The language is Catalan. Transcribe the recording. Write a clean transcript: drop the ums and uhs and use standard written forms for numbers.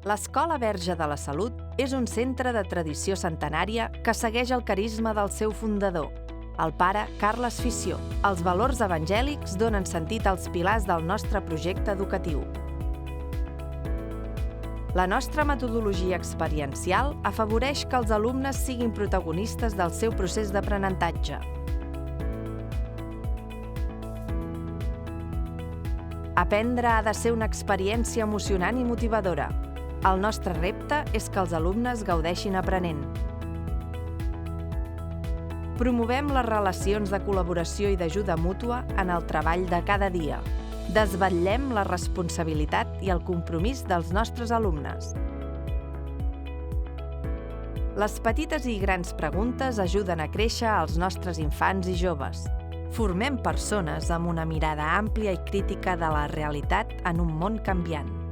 L'Escola Verge de la Salut és un centre de tradició centenària que segueix el carisma del seu fundador, el pare Carles Fició. Els valors evangèlics donen sentit als pilars del nostre projecte educatiu. La nostra metodologia experiencial afavoreix que els alumnes siguin protagonistes del seu procés d'aprenentatge. Aprendre ha de ser una experiència emocionant i motivadora. El nostre repte és que els alumnes gaudeixin aprenent. Promovem les relacions de col·laboració i d'ajuda mútua en el treball de cada dia. Desvetllem la responsabilitat i el compromís dels nostres alumnes. Les petites i grans preguntes ajuden a créixer als nostres infants i joves. Formem persones amb una mirada àmplia i crítica de la realitat en un món canviant.